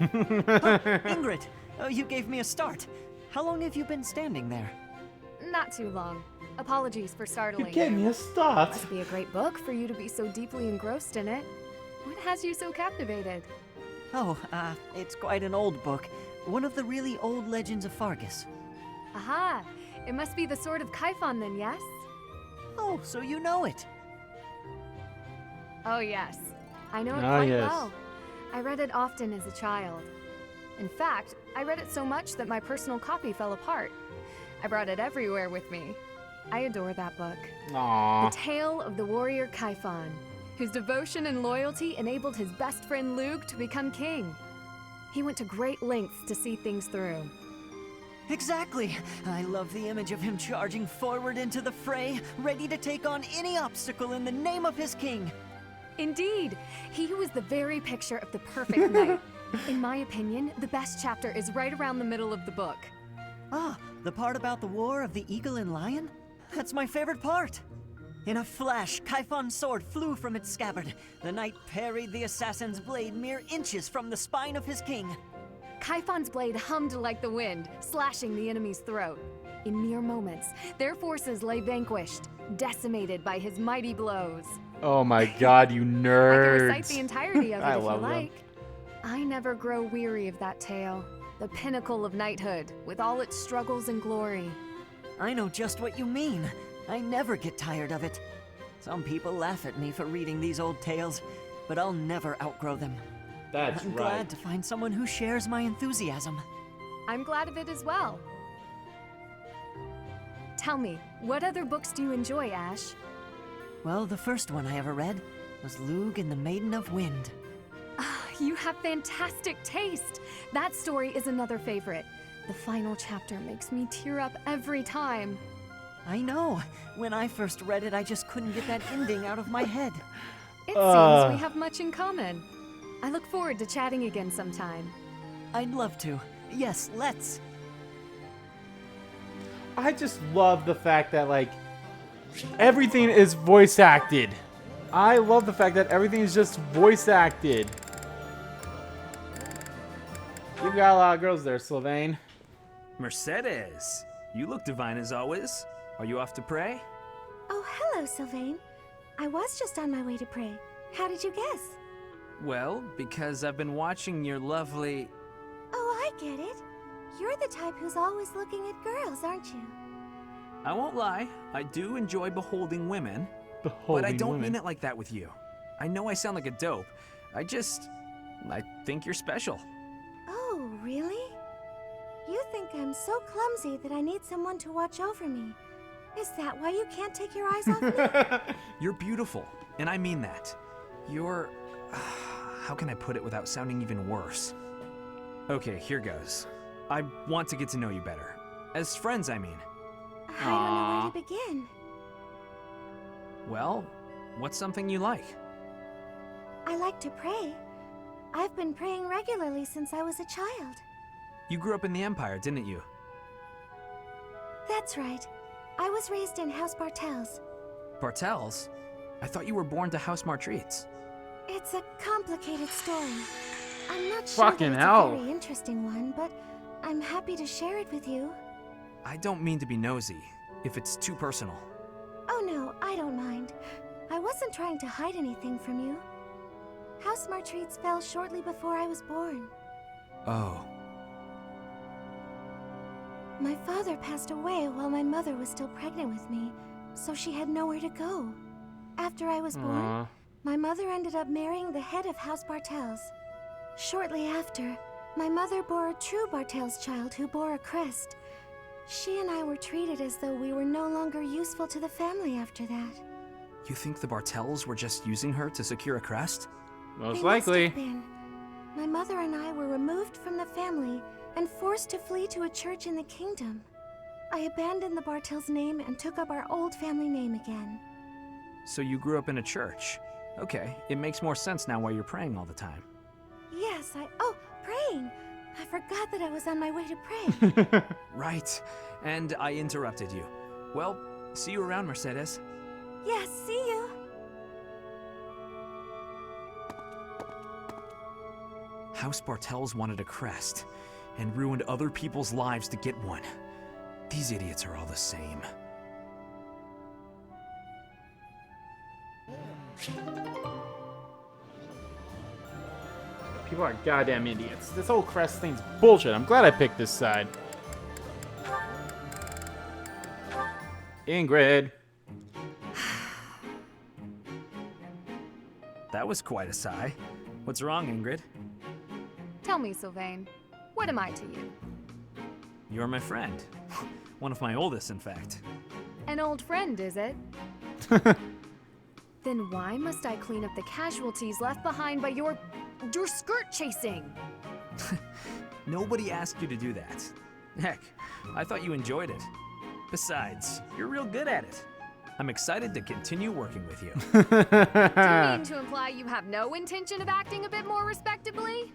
Ingrid, you gave me a start. How long have you been standing there? Not too long. Apologies for startling You gave me a start. Must be a great book for you to be so deeply engrossed in it. What has you so captivated? Oh, it's quite an old book. One of the really old legends of Fargus. Aha! It must be the Sword of Kaifon then, yes? Oh, so you know it. Oh, yes. I know it Ah, quite yes. well. I read it often as a child. In fact, I read it so much that my personal copy fell apart. I brought it everywhere with me. I adore that book. Aww. The Tale of the Warrior Kaifon, whose devotion and loyalty enabled his best friend Lug to become king. He went to great lengths to see things through. Exactly. I love the image of him charging forward into the fray, ready to take on any obstacle in the name of his king. Indeed, he was the very picture of the perfect knight. In my opinion, the best chapter is right around the middle of the book. Ah, the part about the war of the eagle and lion? That's my favorite part. In a flash, Kaifon's sword flew from its scabbard. The knight parried the assassin's blade mere inches from the spine of his king. Kaifon's blade hummed like the wind, slashing the enemy's throat. In mere moments, their forces lay vanquished, decimated by his mighty blows. Oh my god, you I can nerds. recite the entirety of it I if you love them. like. I never grow weary of that tale. The pinnacle of knighthood, with all its struggles and glory. I know just what you mean. I never get tired of it. Some people laugh at me for reading these old tales, but I'll never outgrow them. That's I'm right. glad to find someone who shares my enthusiasm. I'm glad of it as well. Tell me, what other books do you enjoy, Ash? Well, the first one I ever read was Lug and the Maiden of Wind. You have fantastic taste. That story is another favorite. The final chapter makes me tear up every time. I know. When I first read it, I just couldn't get that ending out of my head. It seems we have much in common. I look forward to chatting again sometime. I'd love to. Yes, let's. I just love the fact that, like, everything is voice acted. I love the fact that everything is just voice acted. You've got a lot of girls there, Sylvain. Mercedes, you look divine as always. Are you off to pray? Oh, hello, Sylvain. I was just on my way to pray. How did you guess? Well, because I've been watching your lovely... Oh, I get it. You're the type who's always looking at girls, aren't you? I won't lie, I do enjoy beholding women, But I holy don't women. mean it like that with you. I know I sound like a dope. I think you're special. Oh, really? You think I'm so clumsy that I need someone to watch over me? Is that why you can't take your eyes off me? You're beautiful, and I mean that. You're... how can I put it without sounding even worse? Okay, here goes. I want to get to know you better. As friends, I mean. I don't know where to begin. Well, what's something you like? I like to pray. I've been praying regularly since I was a child. You grew up in the Empire, didn't you? That's right. I was raised in House Bartels. Bartels? I thought you were born to House Martreats. It's a complicated story. I'm not sure Fucking that it's hell. a very interesting one, but I'm happy to share it with you. I don't mean to be nosy, if it's too personal. Oh no, I don't mind. I wasn't trying to hide anything from you. House Martreats fell shortly before I was born. Oh. My father passed away while my mother was still pregnant with me, so she had nowhere to go. After I was born, my mother ended up marrying the head of House Bartels. Shortly after, my mother bore a true Bartels child who bore a crest. She and I were treated as though we were no longer useful to the family after that. You think the Bartels were just using her to secure a crest? Most They likely. must have been. My mother and I were removed from the family and forced to flee to a church in the kingdom. I abandoned the Bartels name and took up our old family name again. So you grew up in a church. Okay, it makes more sense now why you're praying all the time. Yes, Oh, praying! I forgot that I was on my way to pray. Right, and I interrupted you. Well, see you around, Mercedes. Yes, see you. House Bartels wanted a crest, and ruined other people's lives to get one. These idiots are all the same. People are goddamn idiots. This whole crest thing's bullshit. I'm glad I picked this side. Ingrid. That was quite a sigh. What's wrong, Ingrid? Tell me, Sylvain, what am I to you? You're my friend. One of my oldest, in fact. An old friend, is it? Then why must I clean up the casualties left behind by your skirt chasing? Nobody asked you to do that. Heck, I thought you enjoyed it. Besides, you're real good at it. I'm excited to continue working with you. Do you mean to imply you have no intention of acting a bit more respectably?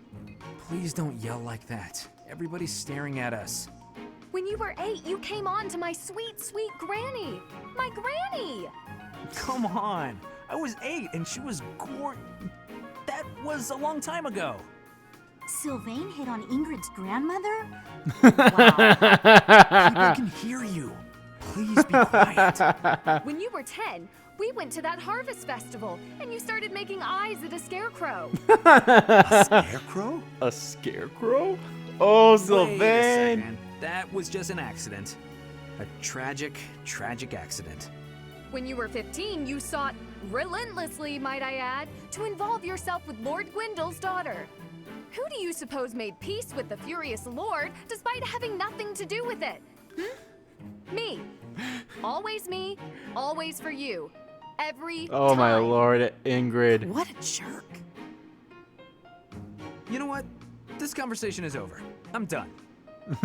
Please don't yell like that. Everybody's staring at us. When you were 8, you came on to my sweet, sweet granny. My granny! Come on. I was 8 and she was That was a long time ago. Sylvain hit on Ingrid's grandmother? People can hear you. Please be quiet. When you were 10, we went to that harvest festival, and you started making eyes at a scarecrow. A scarecrow? A scarecrow? Oh, Wait a Sylvain. second. That was just an accident. A tragic, tragic accident. When you were 15, you sought, relentlessly might I add, to involve yourself with Lord Gwendol's daughter. Who do you suppose made peace with the furious Lord, despite having nothing to do with it? Me. Me, always for you. Every Oh time. my lord, Ingrid. What a jerk. You know what? This conversation is over. I'm done. The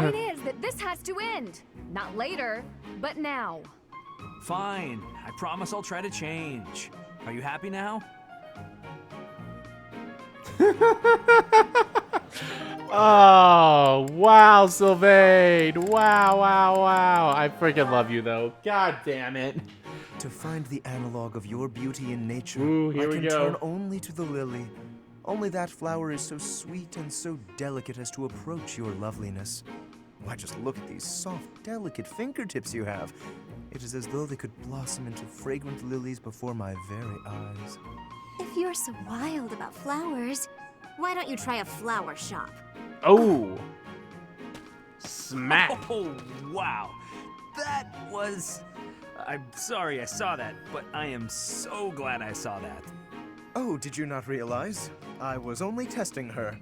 point is that this has to end. Not later, but now. Fine. I promise I'll try to change. Are you happy now? Oh, wow, Sylvain. Wow, wow, wow. I freaking love you, though. God damn it. To find the analog of your beauty in nature, Ooh, here I we can go. turn only to the lily. Only that flower is so sweet and so delicate as to approach your loveliness. Why, just look at these soft, delicate fingertips you have. It is as though they could blossom into fragrant lilies before my very eyes. If you're so wild about flowers, why don't you try a flower shop? Oh. Smack. Oh, wow. That was... I'm sorry I saw that, but I am so glad I saw that. Oh, did you not realize? I was only testing her.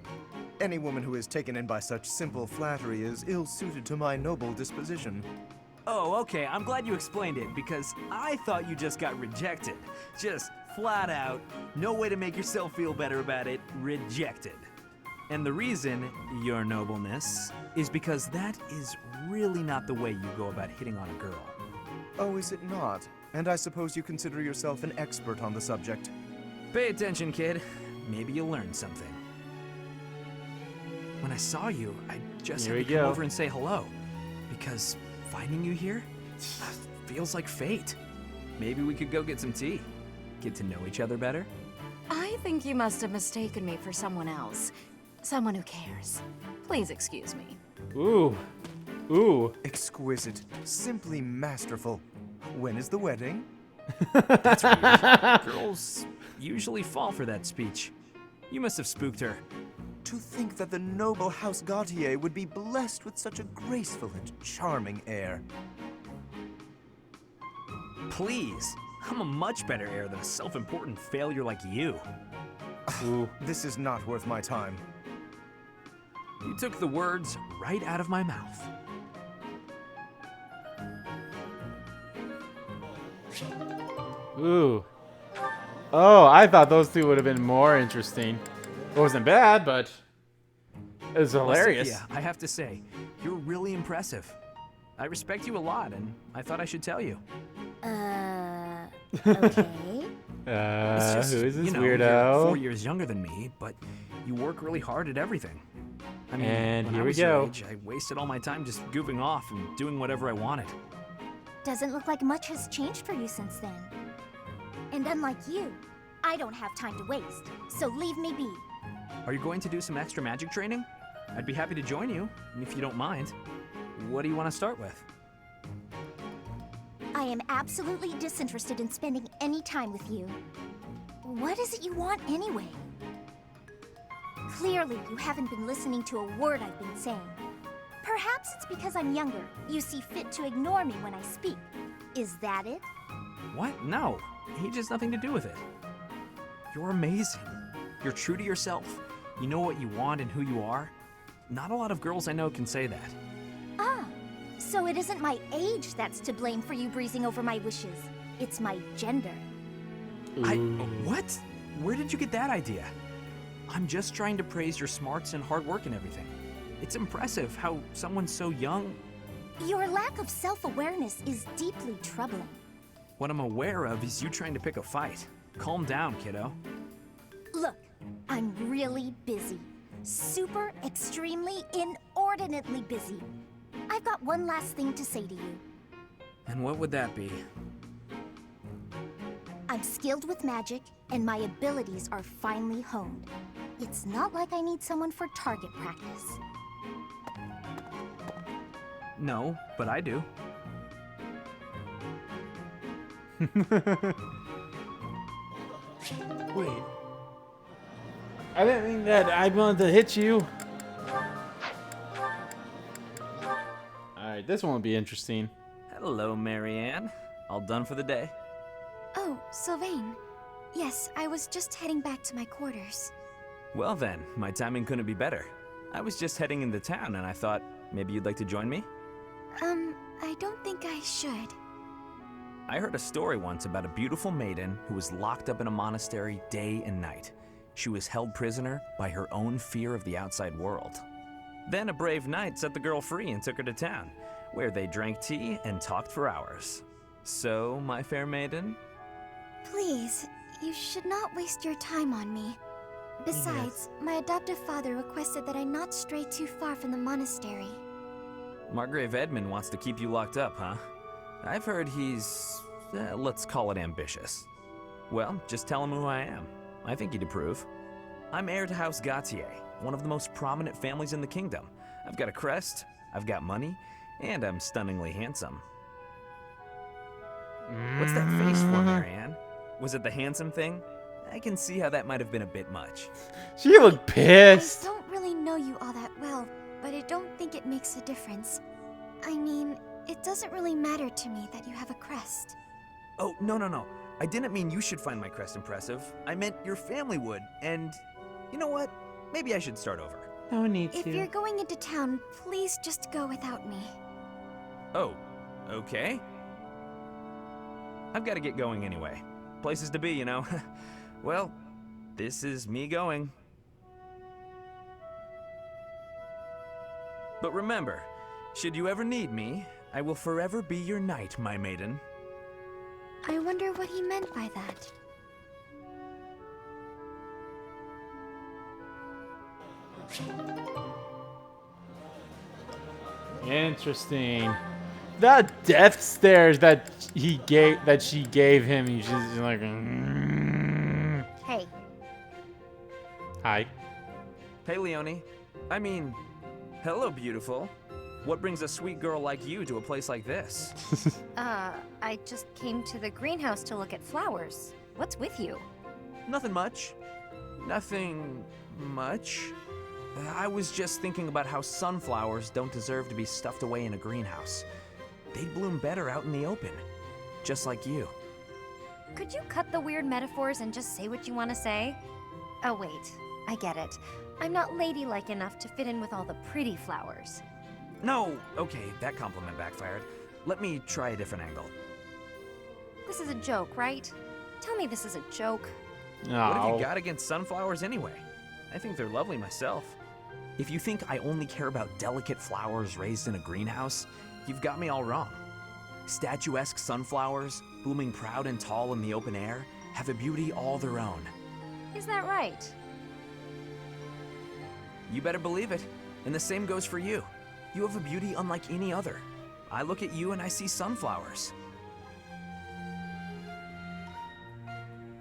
Any woman who is taken in by such simple flattery is ill-suited to my noble disposition. Oh, okay, I'm glad you explained it, because I thought you just got rejected. Just flat out, no way to make yourself feel better about it, rejected. And the reason, your nobleness, is because that is really not the way you go about hitting on a girl. Oh, is it not? And I suppose you consider yourself an expert on the subject. Pay attention, kid. Maybe you'll learn something. When I saw you, I just had to come over and say hello. Because finding you here feels like fate. Maybe we could go get some tea. Get to know each other better. I think you must have mistaken me for someone else. Someone who cares. Please excuse me. Ooh. Ooh. Exquisite. Simply masterful. When is the wedding? That's weird. Girls usually fall for that speech. You must have spooked her. To think that the noble House Gautier would be blessed with such a graceful and charming heir. Please. I'm a much better heir than a self-important failure like you. Ooh. This is not worth my time. You took the words right out of my mouth. Ooh. Oh, I thought those two would have been more interesting. It wasn't bad, but it was hilarious. Yeah, I have to say, you're really impressive. I respect you a lot, and I thought I should tell you. Okay. It's just, who is this You're weirdo? 4 years younger than me, but you work really hard at everything. I mean, And when here I we was your go. age, I wasted all my time just goofing off and doing whatever I wanted. Doesn't look like much has changed for you since then. And unlike you, I don't have time to waste, so leave me be. Are you going to do some extra magic training? I'd be happy to join you, if you don't mind. What do you want to start with? I am absolutely disinterested in spending any time with you. What is it you want anyway? Clearly, you haven't been listening to a word I've been saying. Perhaps it's because I'm younger. You see fit to ignore me when I speak. Is that it? What? No. Age has nothing to do with it. You're amazing. You're true to yourself. You know what you want and who you are. Not a lot of girls I know can say that. Ah, so it isn't my age that's to blame for you breezing over my wishes. It's my gender. What? Where did you get that idea? I'm just trying to praise your smarts and hard work and everything. It's impressive how someone so young... Your lack of self-awareness is deeply troubling. What I'm aware of is you trying to pick a fight. Calm down, kiddo. Look, I'm really busy. Super, extremely, inordinately busy. I've got one last thing to say to you. And what would that be? I'm skilled with magic, and my abilities are finely honed. It's not like I need someone for target practice. No, but I do. Wait. I didn't mean that I wanted to hit you. Alright, this one will be interesting. Hello, Marianne. All done for the day? Oh, Sylvain. Yes, I was just heading back to my quarters. Well then, my timing couldn't be better. I was just heading into town and I thought maybe you'd like to join me? I don't think I should. I heard a story once about a beautiful maiden who was locked up in a monastery day and night. She was held prisoner by her own fear of the outside world. Then a brave knight set the girl free and took her to town, where they drank tea and talked for hours. So, my fair maiden? Please, you should not waste your time on me. Besides, my adoptive father requested that I not stray too far from the monastery. Margrave Edmund wants to keep you locked up, huh? I've heard he's, let's call it ambitious. Well, just tell him who I am. I think he'd approve. I'm heir to House Gautier, one of the most prominent families in the kingdom. I've got a crest, I've got money, and I'm stunningly handsome. What's that face for, Marianne? Was it the handsome thing? I can see how that might have been a bit much. She looked pissed. I don't really know you all that well, but I don't think it makes a difference. I mean, It doesn't really matter to me that you have a crest. Oh, no. I didn't mean you should find my crest impressive. I meant your family would, and you know what? Maybe I should start over. No need If you're going into town, please just go without me. Oh, okay. I've got to get going anyway. Places to be, you know. Well, this is me going. But remember, should you ever need me, I will forever be your knight, my maiden. I wonder what he meant by that. Interesting. The death stares that she gave him. He's just like, Hey, hi. Hey, Leonie. I mean, hello, beautiful. What brings a sweet girl like you to a place like this? I just came to the greenhouse to look at flowers. What's with you? Nothing much. Nothing much. I was just thinking about how sunflowers don't deserve to be stuffed away in a greenhouse. They'd bloom better out in the open, just like you. Could you cut the weird metaphors and just say what you want to say? Oh, wait. I get it. I'm not ladylike enough to fit in with all the pretty flowers. No, okay, that compliment backfired. Let me try a different angle. This is a joke, right? Tell me this is a joke. What have you got against sunflowers anyway? I think they're lovely myself. If you think I only care about delicate flowers raised in a greenhouse, you've got me all wrong. Statuesque sunflowers, blooming proud and tall in the open air, have a beauty all their own. Is that right? You better believe it. And the same goes for you. You have a beauty unlike any other. I look at you and I see sunflowers.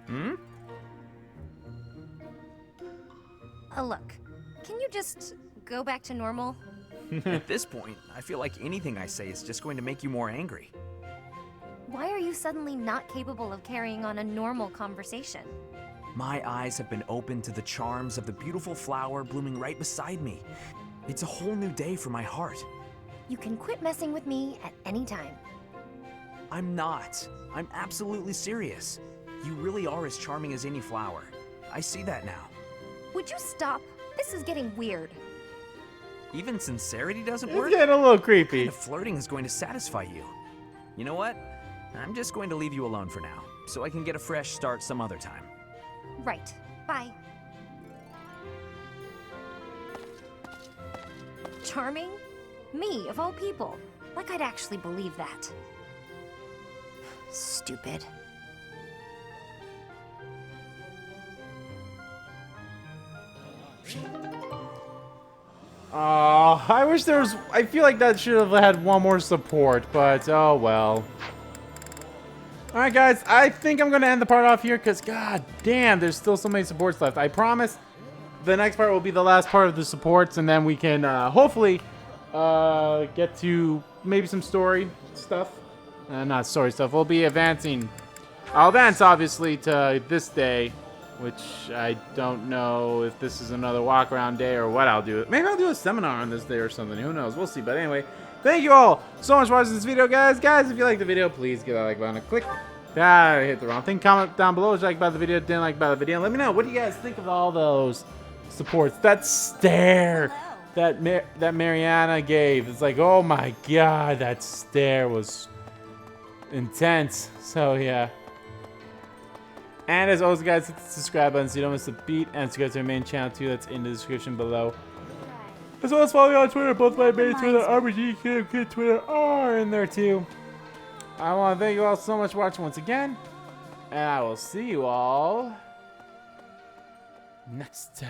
Hmm? Look, can you just go back to normal? At this point, I feel like anything I say is just going to make you more angry. Why are you suddenly not capable of carrying on a normal conversation? My eyes have been opened to the charms of the beautiful flower blooming right beside me. It's a whole new day for my heart. You can quit messing with me at any time. I'm not. I'm absolutely serious. You really are as charming as any flower. I see that now. Would you stop? This is getting weird. Even sincerity doesn't It's work? getting a little creepy. What kind of flirting is going to satisfy you? You know what? I'm just going to leave you alone for now, so I can get a fresh start some other time. Right. Bye. Charming? Me, of all people. Like I'd actually believe that. Stupid. I wish there was. I feel like that should have had one more support, but oh well. Alright, guys, I think I'm going to end the part off here because, god damn, there's still so many supports left. I promise the next part will be the last part of the supports, and then we can hopefully get to maybe some story stuff. Not story stuff. We'll be advancing. I'll advance, obviously, to this day, which I don't know if this is another walk-around day or what I'll do. Maybe I'll do a seminar on this day or something. Who knows? We'll see. But anyway, thank you all so much for watching this video, guys. Guys, if you liked the video, please give that like button a click. I hit the wrong thing. Comment down below what you like about the video, didn't like about the video. And let me know, what do you guys think of all those supports? That stare that Mariana gave. It's like, oh my god, that stare was intense. So, yeah. And as always, guys, hit the subscribe button so you don't miss a beat. And subscribe to our main channel, too. That's in the description below. As well as follow me on Twitter. Both my main Twitter, RBG, Kid Twitter are in there, too. I want to thank you all so much for watching once again. And I will see you all next time.